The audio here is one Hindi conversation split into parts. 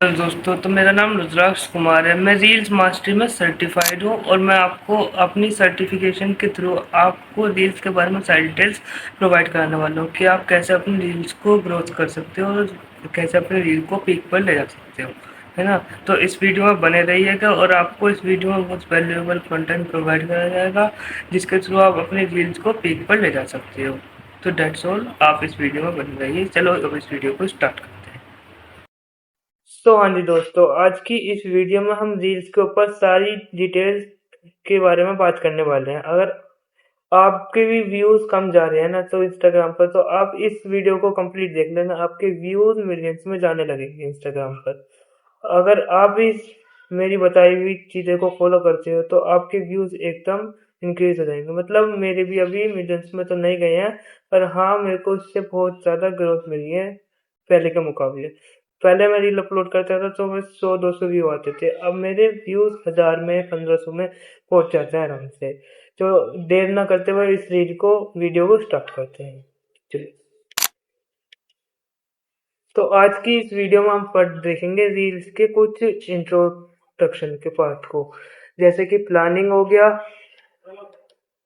दोस्तों, तो मेरा नाम रुद्राक्ष कुमार है। मैं रील्स मास्टरी में सर्टिफाइड हूँ और मैं आपको अपनी सर्टिफिकेशन के थ्रू आपको रील्स के बारे में सारी डिटेल्स प्रोवाइड कराने वाला हूँ कि आप कैसे अपनी रील्स को ग्रोथ कर सकते हो और कैसे अपने रील को पीक पर ले जा सकते हो, है ना। तो इस वीडियो में बने रहिएगा और आपको इस वीडियो में बहुत वैल्यूएबल कंटेंट प्रोवाइड कराया जाएगा जिसके थ्रू आप अपनी रील्स को पीक पर ले जा सकते हो। तो डेट्स ऑल, आप इस वीडियो में बने रहिए। चलो अब इस वीडियो को स्टार्ट करते हैं। तो हाँ जी दोस्तों, आज की इस वीडियो में हम रील्स के ऊपर सारी डिटेल्स के बारे में बात करने वाले हैं। अगर आपके भी व्यूज कम जा रहे हैं ना तो इंस्टाग्राम पर, तो आप इस वीडियो को कंप्लीट देख लेना, आपके व्यूज मिलियंस में जाने लगेंगे इंस्टाग्राम पर। अगर आप इस मेरी बताई हुई चीज़ें को फॉलो करते हो तो आपके व्यूज एकदम इंक्रीज हो जाएंगे। मतलब मेरे भी अभी मिलियंस में तो नहीं गए हैं, पर हाँ मेरे को इससे बहुत ज़्यादा ग्रोथ मिली है पहले के मुकाबले। पहले मैं रील अपलोड करता था तो मैं 100-200 व्यू आते थे, अब मेरे व्यूज 1000 में 1500 में पहुंच जाते हैं आराम से। तो देर ना करते हुए इस वीडियो को स्टार्ट करते हैं। चलिए, तो आज की इस वीडियो में हम पढ़ देखेंगे रील्स के कुछ इंट्रोडक्शन के पार्ट को, जैसे कि प्लानिंग हो गया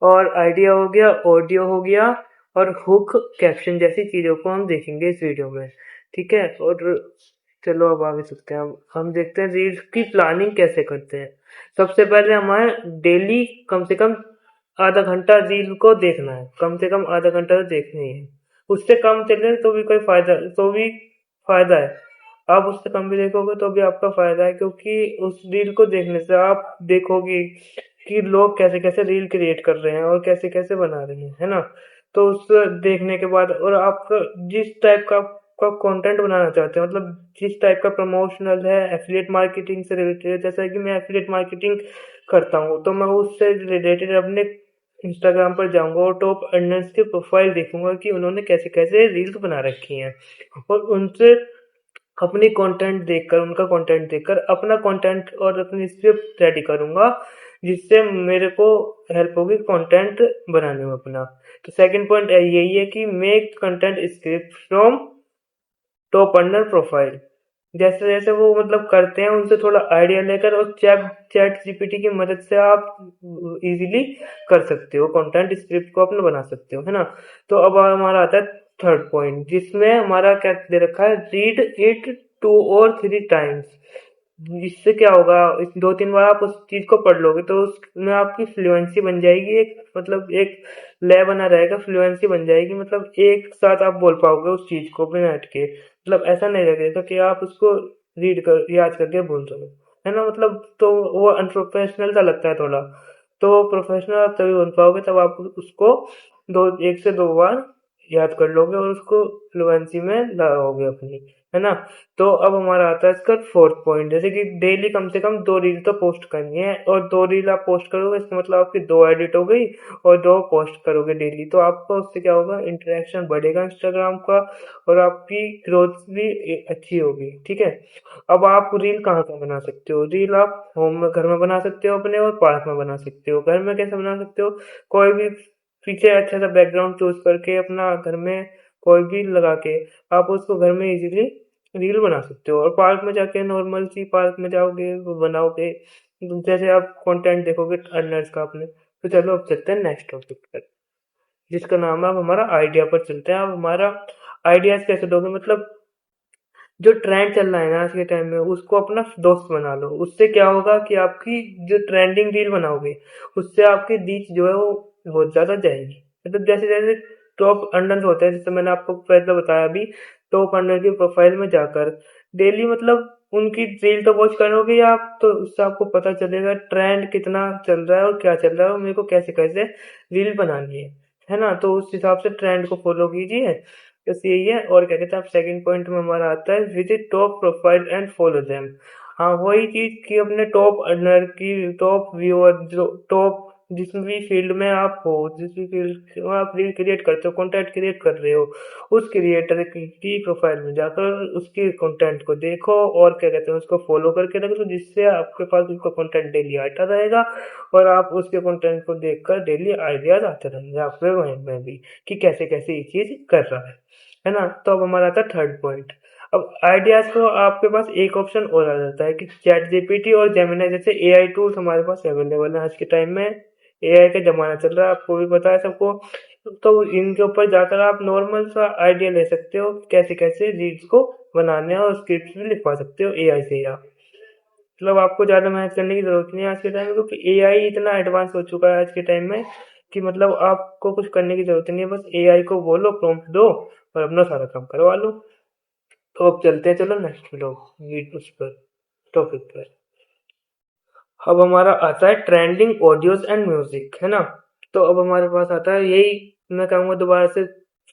और आइडिया हो गया, ऑडियो हो गया और हुक, कैप्शन जैसी चीज़ों को हम देखेंगे इस वीडियो में। ठीक है, और चलो अब आगे चलते हैं। हम देखते हैं रील्स की प्लानिंग कैसे करते हैं। सबसे पहले हमारे डेली कम से कम आधा घंटा रील को देखना है, कम से कम आधा घंटा तो देखनी है। उससे कम चले तो भी कोई फायदा, तो भी फायदा है। आप उससे कम भी देखोगे तो भी आपका फायदा है, क्योंकि उस रील को देखने से आप देखोगे कि लोग कैसे कैसे रील क्रिएट कर रहे हैं और कैसे कैसे बना रहे हैं, है ना। तो उस देखने के बाद, और आप जिस टाइप का कंटेंट बनाना चाहते हैं, मतलब जिस टाइप का प्रमोशनल है, एफिलिएट मार्केटिंग से रिलेटेड, जैसा कि मैं एफिलिएट मार्केटिंग करता हूँ तो मैं उससे रिलेटेड अपने इंस्टाग्राम पर जाऊंगा और टॉप अर्नर्स के प्रोफाइल देखूंगा कि उन्होंने कैसे कैसे रील्स बना रखी हैं, और उनसे अपनी कंटेंट देखकर, उनका कंटेंट देखकर अपना कंटेंट और अपनी स्क्रिप्ट रेडी करूंगा, जिससे मेरे को हेल्प होगी कंटेंट बनाने में अपना। तो सेकंड पॉइंट यही है कि make content script from top earner profile. जैसे जैसे वो मतलब करते हैं उनसे थोड़ा आइडिया लेकर, और चैट चैट जीपीटी की मदद से आप इजीली कर सकते हो, कंटेंट स्क्रिप्ट को अपना बना सकते हो, है ना। तो अब हमारा आता है थर्ड पॉइंट, जिसमें हमारा क्या दे रखा है, रीड इट 2 और 3 टाइम्स। इससे क्या होगा, इस 2-3 बार आप उस चीज को पढ़ लोगे तो उसमें आपकी फ्लुएंसी बन जाएगी, एक मतलब एक लय बना रहेगा, फ्लुएंसी बन जाएगी, मतलब एक साथ आप बोल पाओगे उस चीज को बिना अटके। मतलब ऐसा नहीं लगेगा कि आप उसको रीड कर याद करके बोल रहे हो, है ना। मतलब तो वो अनप्रोफेशनल सा लगता है थोड़ा। तो प्रोफेशनल आप तभी बन पाओगे तब आप उसको 1 से 2 बार याद कर लोगे और उसको फ्लुएंसी में लाओगे अपनी, है ना। तो अब हमारा आता है इसका फोर्थ पॉइंट, जैसे कि डेली कम से कम 2 रील तो पोस्ट करनी है, और 2 रील आप पोस्ट करोगे इसका मतलब आपकी 2 एडिट हो गई और 2 पोस्ट करोगे डेली, तो आपको उससे क्या होगा, इंटरेक्शन बढ़ेगा इंस्टाग्राम का और आपकी ग्रोथ भी अच्छी होगी। ठीक है, अब आप रील कहाँ कहाँ बना सकते हो, रील आप होम में, घर में बना सकते हो अपने, और पार्क में बना सकते हो। घर में कैसे बना सकते हो, कोई भी पीछे अच्छा सा बैकग्राउंड चूज करके अपना घर में कोई भी लगा के आप उसको घर में इजीली रील बना सकते हो। और पार्क में जाके नॉर्मल सी पार्क में जाओगे वो बनाओगे, जैसे आप कंटेंट देखोगे अर्नर्स का अपने। तो चलो अब चलते हैं नेक्स्ट टॉपिक पर, जिसका नाम है, अब हमारा आइडिया पर चलते हैं। अब हमारा आइडियाज कैसे दोगे, मतलब जो ट्रेंड चल रहा है ना आज के टाइम में उसको अपना दोस्त बना लो। उससे क्या होगा कि आपकी जो ट्रेंडिंग रील बनाओगे उससे आपकी रीच जो है वो बहुत ज्यादा जाएगी। मतलब जैसे जैसे टॉप अर्नर होते हैं, जैसे मैंने आपको पहले बताया अभी, टॉप अर्नर की प्रोफाइल में जाकर डेली मतलब उनकी रील तो वॉच करोगे आप, तो उससे आपको पता चलेगा ट्रेंड कितना चल रहा है और क्या चल रहा है और मेरे को कैसे कैसे रील बनानी है ना। तो उस हिसाब से ट्रेंड को फॉलो कीजिए, बस यही है। और क्या कहते हैं, आप सेकंड पॉइंट में हमारा आता है, visit top profile and follow them. हाँ, वही चीज कि अपने टॉप अर्नर की, टॉप व्यूअर, जो टॉप जिस भी फील्ड में आप हो, जिस भी फील्ड में आप रील क्रिएट करते हो, कंटेंट क्रिएट कर रहे हो, उस क्रिएटर की प्रोफाइल में जाकर उसके कंटेंट को देखो और क्या कहते हैं उसको फॉलो करके रखो, तो जिससे आपके पास उसका कंटेंट डेली आता रहेगा और आप उसके कंटेंट को देखकर डेली आइडियाज आते रहेंगे आपके माइंड में भी कि कैसे कैसे ये चीज कर रहा है ना। तो अब हमारा आता है थर्ड पॉइंट, अब आइडियाज को आपके पास एक ऑप्शन और आ जाता है कि चैट जीपीटी और जेमिनी जैसे एआई टूल्स हमारे पास अवेलेबल है आज के टाइम में। एआई का जमाना चल रहा है, आपको भी पता है सबको। तो इनके ऊपर जाकर आप नॉर्मल सा आइडिया ले सकते हो कैसे कैसे रील्स को बनाने हैं, और स्क्रिप्ट भी लिखवा सकते हो एआई से। या मतलब आपको ज़्यादा मेहनत करने की ज़रूरत नहीं है आज के टाइम में, क्योंकि एआई इतना एडवांस हो चुका है आज के टाइम में कि मतलब आपको कुछ करने की ज़रूरत नहीं है, बस एआई को बोलो, प्रॉम्प्ट दो और अपना सारा काम करवा लो। तो अब चलते हैं, चलो नेक्स्ट लोग उस पर टॉपिक पर। अब हमारा आता है ट्रेंडिंग ऑडियोज एंड म्यूजिक, है ना। तो अब हमारे पास आता है यही, मैं कहूँगा दोबारा से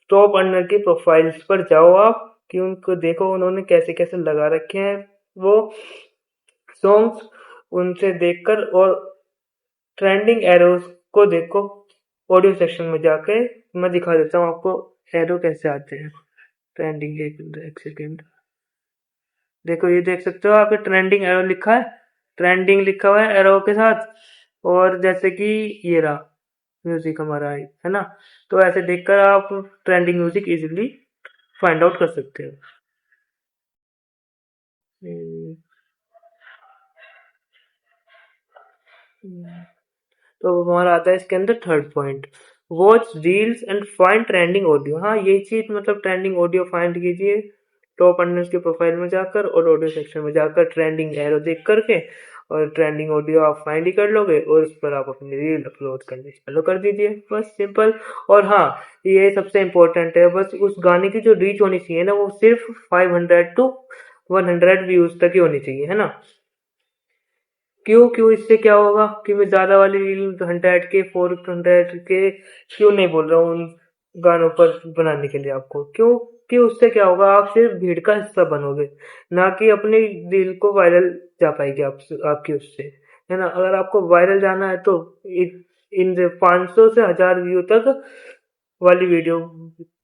टॉप अर्नर की प्रोफाइल्स पर जाओ आप, कि उनको देखो उन्होंने कैसे कैसे लगा रखे हैं वो सॉन्ग्स, उनसे देखकर, और ट्रेंडिंग एरोस को देखो ऑडियो सेक्शन में जाके। मैं दिखा देता हूँ आपको एरो कैसे आते हैं ट्रेंडिंग के। एक सेकेंड, देखो ये देख सकते हो, आपके ट्रेंडिंग एरो लिखा है, ट्रेंडिंग लिखा हुआ है एरो के साथ। और जैसे कि ये रहा म्यूजिक हमारा है ना। तो ऐसे देखकर आप trending music easily find out कर सकते हो। हम्म, तो हमारा आता है इसके अंदर third point, watch reels and find trending audio. हाँ, ये चीज मतलब ट्रेंडिंग ऑडियो फाइंड कीजिए टॉप अर्नर्स के प्रोफाइल में जाकर, और ऑडियो सेक्शन में जाकर ट्रेंडिंग एरो देख करके, और ट्रेंडिंग ऑडियो आप फाइंड ही कर लोगे, और उस पर आप अपनी रील अपलोड करनी चालू कर दीजिए, बस सिंपल। और हाँ, ये सबसे इम्पोर्टेंट है, बस उस गाने की जो रीच होनी चाहिए ना, वो सिर्फ 500 टू 100 व्यूज तक ही होनी चाहिए, है ना। क्यों क्यों इससे क्या होगा कि मैं ज्यादा वाली रील 100 के 400 के क्यों नहीं बोल रहा हूँ उन गानों पर बनाने के लिए आपको, क्यों कि उससे क्या होगा, आप सिर्फ भीड़ का हिस्सा बनोगे, ना कि अपनी रील को वायरल जा पाएगी आपकी उससे, है ना। अगर आपको वायरल जाना है तो इन 500 से 1000 व्यू तक वाली वीडियो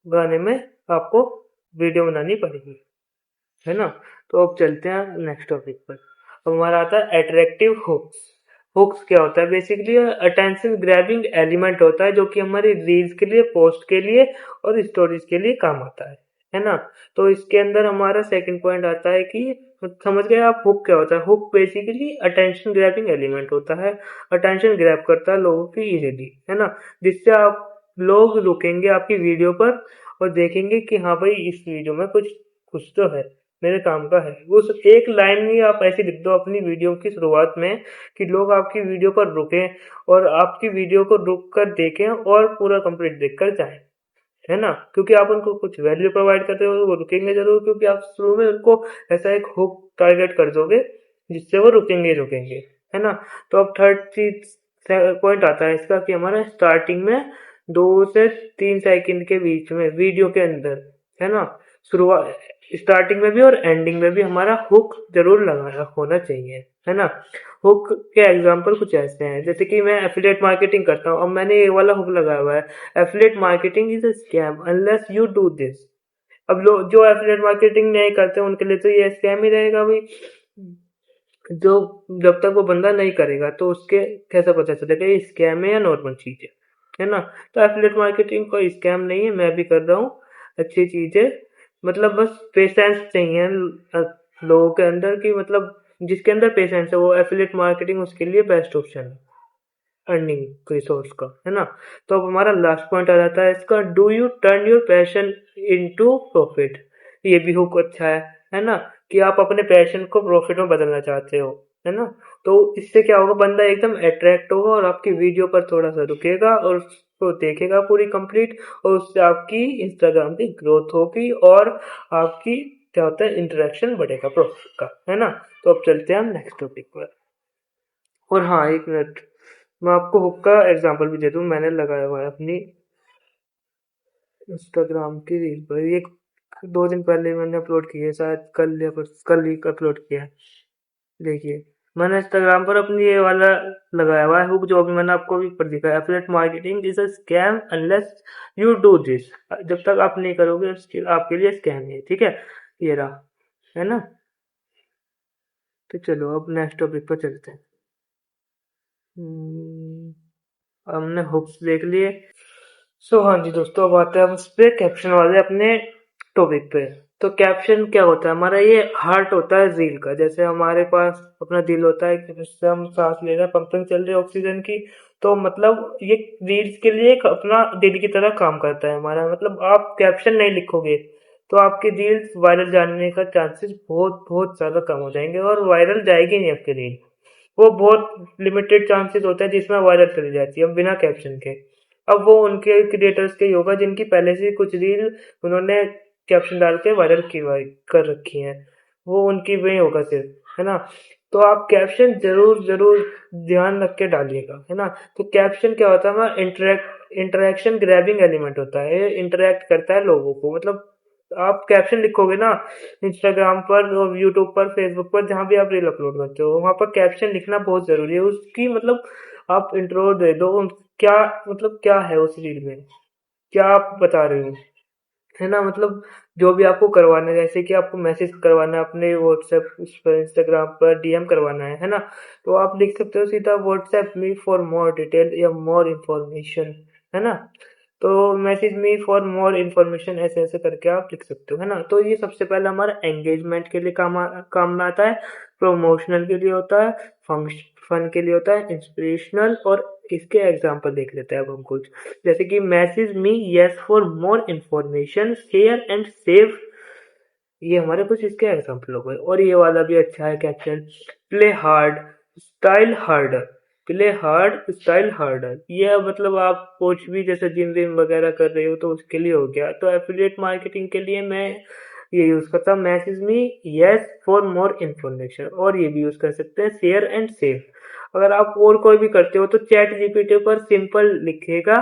गाने में आपको वीडियो बनानी पड़ेगी, है ना। तो अब चलते हैं नेक्स्ट टॉपिक पर। अब हमारा आता है अट्रैक्टिव हुक्स। हुक्स क्या होता है, बेसिकली अटेंशन ग्रैबिंग एलिमेंट होता है, जो कि हमारी रील्स के लिए, पोस्ट के लिए और स्टोरीज के लिए काम आता है ना। तो इसके अंदर हमारा सेकंड पॉइंट आता है कि समझ गए आप हुक क्या होता है। Hook basically attention grabbing element होता है, अटेंशन ग्रैब करता है लोगों की इजीली, है ना, जिससे आप लोग रुकेंगे आपकी वीडियो पर और देखेंगे कि हाँ भाई इस वीडियो में कुछ कुछ तो है, मेरे काम का है। उस एक लाइन में आप ऐसे लिख दो अपनी वीडियो की शुरुआत में कि लोग आपकी वीडियो पर रुकें, और आपकी वीडियो को रुक कर देखें और पूरा कंप्लीट देखकर जाएं, है ना। क्योंकि आप उनको कुछ वैल्यू प्रोवाइड करते हो, वो रुकेंगे जरूर, क्योंकि आप शुरू में उनको ऐसा एक हुक टारगेट कर दोगे जिससे वो रुकेंगे रुकेंगे, है ना। तो अब थर्ड चीज पॉइंट आता है इसका कि हमारा स्टार्टिंग में 2 से 3 सेकंड के बीच में वीडियो के अंदर, है ना, शुरुआत स्टार्टिंग में भी और एंडिंग में भी हमारा हुक जरूर लगा होना चाहिए, है ना। हुक के एग्जांपल कुछ ऐसे हैं, जैसे कि मैं एफिलिएट मार्केटिंग करता हूँ, अब मैंने ये वाला हुक लगाया हुआ है, affiliate marketing is a scam unless you do this. अब लोग जो एफिलिएट मार्केटिंग नहीं करते उनके लिए तो ये स्कैम ही रहेगा भाई। जो जब तक वो बंदा नहीं करेगा तो उसके कैसे पता चलेगा ये स्कैम है या नॉर्मल चीज है ना। तो एफिलिएट मार्केटिंग कोई स्कैम नहीं है, मैं भी कर रहा हूँ, अच्छी चीज है। मतलब बस पेशेंस चाहिए लोगों के अंदर, कि मतलब जिसके अंदर पेशेंस है वो एफिलिएट मार्केटिंग उसके लिए बेस्ट ऑप्शन है अर्निंग रिसोर्स का, है ना। तो अब हमारा लास्ट पॉइंट आ जाता है इसका, do U turn your passion into profit. ये भी हुक अच्छा है ना, कि आप अपने पैशन को प्रॉफिट में बदलना चाहते हो, है ना। तो इससे क्या होगा, बंदा एकदम अट्रैक्ट होगा और आपकी वीडियो पर थोड़ा सा रुकेगा और उसको देखेगा पूरी कंप्लीट, और उससे आपकी इंस्टाग्राम की ग्रोथ होगी और आपकी क्या होता है इंटरेक्शन बढ़ेगा प्रॉफिट का, है ना। तो अब चलते हैं हम नेक्स्ट टॉपिक पर। और हाँ, एक मिनट, मैं आपको हुक का एग्जांपल भी दे दूं, मैंने लगाया हुआ है अपनी इंस्टाग्राम की रील पर, ये 2 दिन पहले मैंने अपलोड की है, शायद कल या कल ही अपलोड किया है। देखिए, मैंने इंस्टाग्राम पर अपनी ये वाला लगाया हुआ है हुक, जो अभी मैंने आपको भी पर दिखा है, affiliate marketing is a scam unless you do this. जब तक आप नहीं करोगे आपके लिए स्कैम है, ठीक है। ये रहा, है ना। तो चलो अब नेक्स्ट टॉपिक पर चलते हैं। हम्म, हमने हुक्स देख लिए। हाँ जी दोस्तों, अब आते हैं हम इस पे कैप्शन वाले अपने टॉपिक पे। तो कैप्शन क्या होता है हमारा, ये हार्ट होता है रील का। जैसे हमारे पास अपना दिल होता है कि जिससे हम सांस ले रहे हैं, पंपिंग चल रही है ऑक्सीजन की, तो मतलब ये रील्स के लिए एक अपना दिल की तरह काम करता है हमारा। मतलब आप कैप्शन नहीं लिखोगे तो आपकी रील्स वायरल जाने का चांसेस बहुत बहुत ज्यादा कम हो जाएंगे, और वायरल जाएगी नहीं आपकी रील। वो बहुत लिमिटेड चांसेस होता है जिसमें वायरल चली जाती है बिना कैप्शन के। अब वो उनके क्रिएटर्स के होगा जिनकी पहले से कुछ रील उन्होंने कैप्शन डाल के वायरल की कर रखी हैं, वो उनकी वही होगा सिर्फ, है ना। तो आप कैप्शन जरूर जरूर ध्यान रख के डालिएगा, है ना। तो कैप्शन क्या होता है हमारा, इंटरेक्शन ग्रैबिंग एलिमेंट होता है, ये इंटरेक्ट करता है लोगों को। मतलब आप कैप्शन लिखोगे ना इंस्टाग्राम पर और यूट्यूब पर, फेसबुक पर, जहाँ भी आप रील अपलोड करते हो, वहां पर कैप्शन लिखना बहुत जरूरी है उसकी। मतलब आप इंट्रो दे दो क्या, मतलब क्या है उस रील में, क्या आप बता रहे हो, है ना। मतलब जो भी आपको करवाना है, जैसे कि आपको मैसेज करवाना है अपने व्हाट्सएप पर, इंस्टाग्राम पर डीएम करवाना है ना, तो आप लिख सकते हो सीधा WhatsApp me for more detail या मोर इंफॉर्मेशन, है ना। तो message me for more information ऐसे ऐसे करके आप लिख सकते हो, है ना। तो ये सबसे पहले हमारा एंगेजमेंट के लिए काम में आता है, प्रमोशनल के लिए होता है, फन के लिए होता है, इंस्पिरेशनल। और इसके एग्जांपल देख लेते हैं अब हम कुछ। जैसे कि message me yes for more information, share and save, ये हमारे कुछ इसके एग्जांपल हो गए। और ये वाला भी अच्छा है caption, play hard style harder, play hard style harder. ये मतलब आप कुछ भी जैसे जिम विम वगैरह कर रहे हो तो उसके लिए हो गया। तो एफिलिएट मार्केटिंग के लिए मैं ये यूज करता हूँ, message me yes for more information. और ये भी यूज कर सकते हैं शेयर एंड सेव। अगर आप और कोई भी करते हो तो चैट जीपीटी पर सिंपल लिखेगा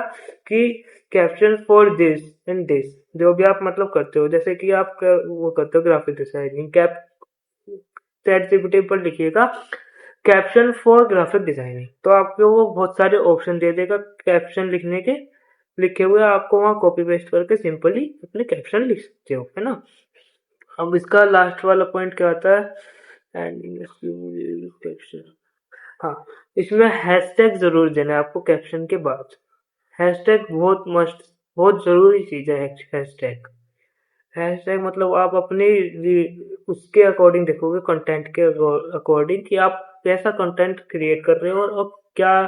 कि caption for this and this, जो भी आप मतलब करते हो। जैसे कि आप वो करते हो graphic designing, cap chat GPT पर लिखिएगा कैप्शन फॉर ग्राफिक डिजाइनिंग, तो आपको वो बहुत सारे ऑप्शन दे देगा कैप्शन लिखने के। लिखे हुए आपको वहाँ कॉपी पेस्ट करके सिंपली अपने कैप्शन लिख सकते हो, है ना। अब इसका लास्ट वाला पॉइंट क्या आता है, एंड कैप्शन, हाँ, इसमें हैशटैग जरूर देना है आपको कैप्शन के बाद। हैशटैग बहुत मस्ट, बहुत जरूरी चीज है हैशटैग। हैशटैग मतलब आप अपनी उसके अकॉर्डिंग देखोगे, कंटेंट के अकॉर्डिंग कि आप कैसा कंटेंट क्रिएट कर रहे हो, और क्या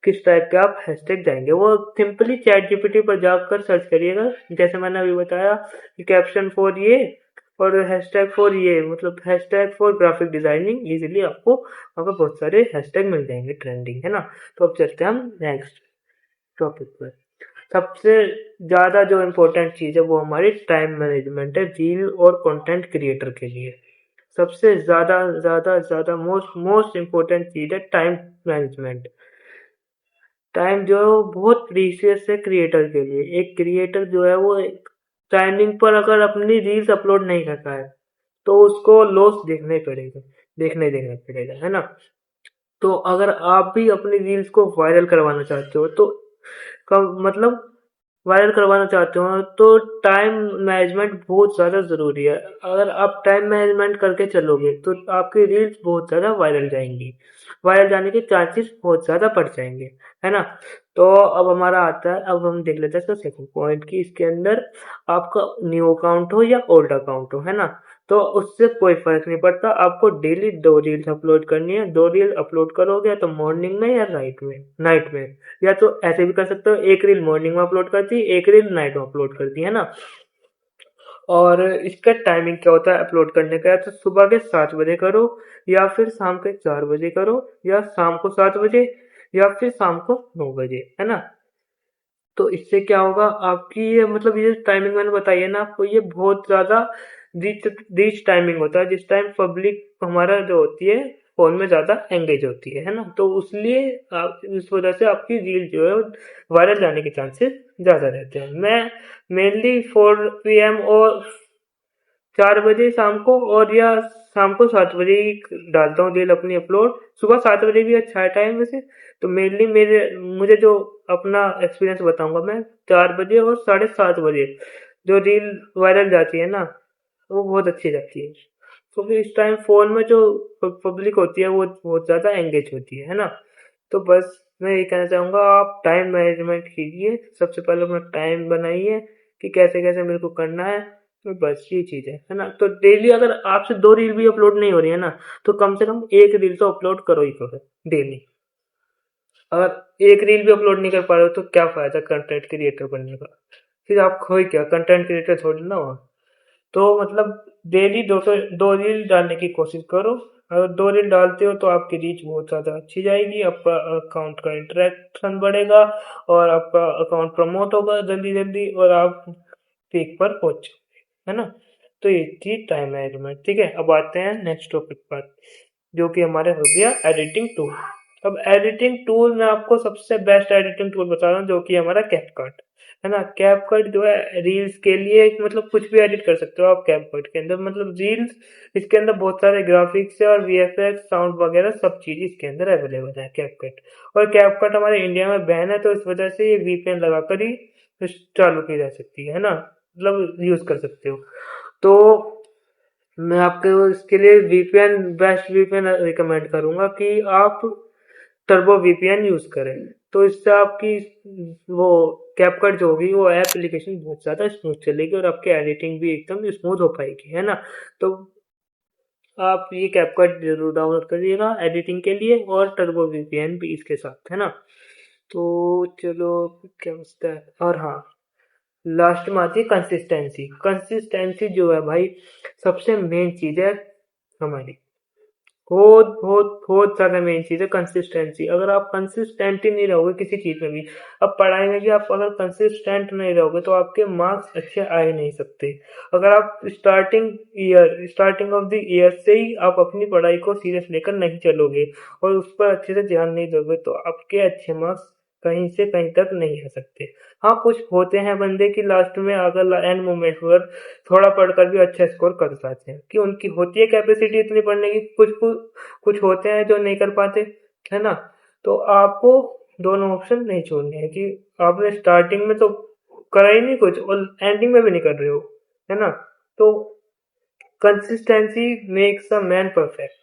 किस टाइप के आप हैशटैग जाएंगे। वो सिंपली चैट जीपीटी पर जाकर सर्च करिएगा, जैसे मैंने अभी बताया कि कैप्शन फॉर ये और हैशटैग फॉर ये, मतलब hashtag for graphic designing, easily आपको वहाँ पर बहुत सारे हैशटैग मिल जाएंगे ट्रेंडिंग, है ना। तो अब चलते हैं हम नेक्स्ट टॉपिक पर। सबसे ज़्यादा जो इम्पोर्टेंट चीज़ है वो हमारी टाइम मैनेजमेंट है रील और कंटेंट क्रिएटर के लिए। सबसे ज़्यादा ज़्यादा ज़्यादा मोस्ट मोस्ट इम्पोर्टेंट चीज़ है टाइम मैनेजमेंट। टाइम जो है वो बहुत प्रीशियस है क्रिएटर के लिए। एक क्रिएटर जो है वो टाइमिंग पर अगर अपनी रील्स अपलोड नहीं करता है तो उसको लॉस देखने पड़ेगा, है ना। तो अगर आप भी अपनी रील्स को वायरल करवाना चाहते हो तो मतलब वायरल करवाना चाहते हो तो टाइम मैनेजमेंट बहुत ज़्यादा ज़रूरी है। अगर आप टाइम मैनेजमेंट करके चलोगे तो आपकी रील्स बहुत ज़्यादा वायरल जाएंगी, वायरल जाने के चांसेस बहुत ज़्यादा बढ़ जाएंगे, है ना। तो अब हमारा आता है, अब हम देख लेते हैं इसका सेकंड पॉइंट कि इसके अंदर आपका न्यू अकाउंट हो या ओल्ड अकाउंट हो, है ना, तो उससे कोई फर्क नहीं पड़ता। आपको डेली 2 रील्स अपलोड करनी है। 2 रील अपलोड करोगे तो मॉर्निंग में या नाइट में, या तो ऐसे भी कर सकते हो, एक रील मॉर्निंग में अपलोड कर दी, एक रील नाइट में अपलोड कर दी, है ना। और इसका टाइमिंग क्या होता है अपलोड करने का, या तो सुबह के 7 बजे करो, या फिर शाम के 4 बजे करो, या शाम को 7 बजे, या फिर शाम को 9 बजे, है ना। तो इससे क्या होगा आपकी, ये मतलब ये टाइमिंग मैंने बताई है ना आपको, ये बहुत ज्यादा रीच रीच टाइमिंग होता है जिस टाइम पब्लिक हमारा जो होती है फोन में ज्यादा एंगेज होती है ना। तो उसलिए आप इस वजह से आपकी रील जो है वायरल जाने के चांसेस ज्यादा रहते हैं। मैं मेनली 4 PM और 4 बजे शाम को, और या शाम को 7 बजे ही डालता हूँ रील अपनी अपलोड। सुबह 7 बजे भी अच्छा है टाइम वैसे। तो मेनली मुझे जो अपना एक्सपीरियंस बताऊंगा मैं, 4 बजे और 7:30 बजे जो रील वायरल जाती है ना, वो बहुत अच्छी जाती है, क्योंकि इस टाइम फोन में जो पब्लिक होती है वो बहुत ज्यादा एंगेज होती है ना। तो बस मैं ये कहना चाहूंगा, आप टाइम मैनेजमेंट कीजिए। सबसे पहले अपना टाइम बनाइए कि कैसे कैसे मेरे को करना है, तो बस ये चीज़ है ना? तो डेली अगर आपसे 2 रील भी अपलोड नहीं हो रही है ना, तो कम से कम 1 रील तो अपलोड करो ही करो डेली। अगर 1 रील भी अपलोड नहीं कर पा रहे हो तो क्या फ़ायदा कंटेंट क्रिएटर बनने का? फिर आप हो ही क्या, कंटेंट क्रिएटर थोड़ी ना हो। तो मतलब डेली 2 रील डालने की कोशिश करो। अगर 2 रील डालते हो तो आपकी रीच बहुत ज़्यादा अच्छी जाएगी, आपका अकाउंट का इंटरेक्शन बढ़ेगा और आपका अकाउंट प्रमोट होगा जल्दी जल्दी और आप पीक पर पहुंच जाओगे, है ना? तो ये थी टाइम मैनेजमेंट। ठीक है, अब आते हैं नेक्स्ट टॉपिक पर, जो कि हमारे हो गया एडिटिंग टूल। अब एडिटिंग टूल मैं आपको सबसे बेस्ट एडिटिंग टूल बता रहा हूँ, जो कि हमारा कैपकट है ना। कैपकट जो है रील्स के लिए मतलब कुछ भी एडिट कर सकते हो आप कैपकट के अंदर, मतलब रील्स इसके अंदर बहुत सारे ग्राफिक्स है और वीएफएक्स साउंड वगैरह सब चीज इसके अंदर अवेलेबल है कैपकट। और कैपकट हमारे इंडिया में बैन है, तो इस वजह से ये वीपीएन लगाकर ही चालू की जा सकती है ना, मतलब यूज कर सकते हो। तो मैं आपको इसके लिए वीपीएन, बेस्ट वीपीएन रिकमेंड करूंगा कि आप टर्बो वीपीएन यूज करें। तो इससे आपकी वो कैपकट जो होगी वो एप्लीकेशन बहुत ज़्यादा स्मूथ चलेगी और आपकी एडिटिंग भी एकदम स्मूथ हो पाएगी, है ना। तो आप ये कैपकट जरूर डाउनलोड करिएगा एडिटिंग के लिए, और टर्बो वीपीएन भी इसके साथ, है ना। तो चलो, क्या बचता है, और हाँ, लास्ट में आती है कंसिस्टेंसी। कंसिस्टेंसी जो है भाई सबसे मेन चीज है हमारी, बहुत बहुत बहुत ज्यादा मेन चीज है कंसिस्टेंसी। अगर आप कंसिस्टेंट ही नहीं रहोगे किसी चीज में भी, अब पढ़ाई में भी आप अगर कंसिस्टेंट नहीं रहोगे तो आपके मार्क्स अच्छे आ ही नहीं सकते। अगर आप स्टार्टिंग ऑफ द ईयर से ही आप अपनी पढ़ाई को सीरियस लेकर नहीं चलोगे और उस पर अच्छे से ध्यान नहीं दोगे तो आपके अच्छे मार्क्स कहीं से कहीं तक नहीं आ सकते। हाँ, कुछ होते हैं बंदे की लास्ट में अगर एंड मोमेंट पर थोड़ा पढ़कर भी अच्छा स्कोर कर पाते हैं, कि उनकी होती है कैपेसिटी इतनी पढ़ने की। कुछ होते हैं जो नहीं कर पाते, है ना। तो आपको दोनों ऑप्शन नहीं छोड़ने हैं, कि आपने स्टार्टिंग में तो करा ही नहीं कुछ और एंडिंग में भी नहीं कर रहे हो, है ना। तो consistency makes a man perfect.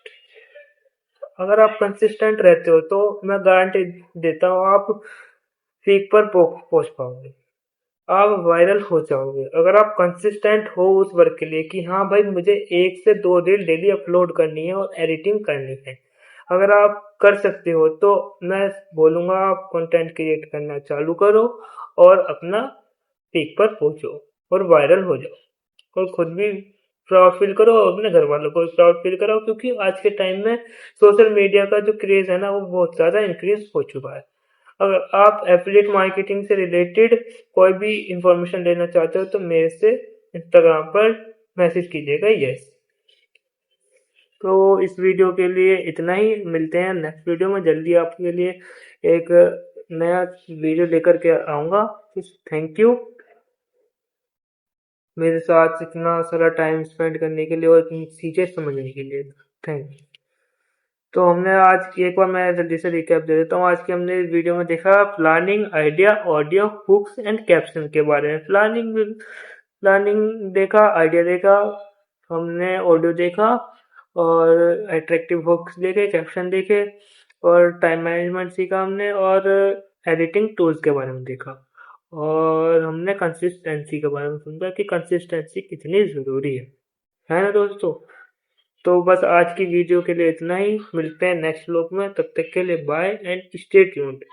अगर आप कंसिस्टेंट रहते हो तो मैं गारंटी देता हूँ आप पीक पर पहुंच पाओगे, आप वायरल हो जाओगे। अगर आप कंसिस्टेंट हो उस वर्क के लिए कि हाँ भाई मुझे 1 से 2 रील डेली अपलोड करनी है और एडिटिंग करनी है, अगर आप कर सकते हो तो मैं बोलूँगा आप कंटेंट क्रिएट करना चालू करो और अपना पीक पर पहुंचो और वायरल हो जाओ, और खुद भी प्राउड फील करो और अपने घर वालों को प्राउड फील कराओ, क्योंकि आज के टाइम में सोशल मीडिया का जो क्रेज है ना वो बहुत ज़्यादा इंक्रीज हो चुका है। अगर आप एफिलिएट मार्केटिंग से रिलेटेड कोई भी इंफॉर्मेशन लेना चाहते हो तो मेरे से इंस्टाग्राम पर मैसेज कीजिएगा, यस। तो इस वीडियो के लिए इतना ही, मिलते हैं नेक्स्ट वीडियो में जल्दी आपके लिए एक नया वीडियो लेकर के आऊँगा। थैंक यू मेरे साथ इतना सारा टाइम स्पेंड करने के लिए और इतनी चीज़ें समझने के लिए। Thank you. तो हमने आज की, एक बार मैं जल्दी से रिकैप दे देता हूँ। आज की हमने इस वीडियो में देखा planning, idea, audio, hooks and caption के बारे में। प्लानिंग देखा, आइडिया देखा, हमने ऑडियो देखा और अट्रैक्टिव हुक्स देखे, कैप्शन देखे और टाइम मैनेजमेंट सीखा हमने, और एडिटिंग टूल्स के बारे में देखा, और हमने कंसिस्टेंसी के बारे में समझा कि कंसिस्टेंसी कितनी ज़रूरी है ना दोस्तों। तो बस आज की वीडियो के लिए इतना ही, मिलते हैं नेक्स्ट व्लॉग में, तब तक के लिए बाय एंड स्टे ट्यून्ड।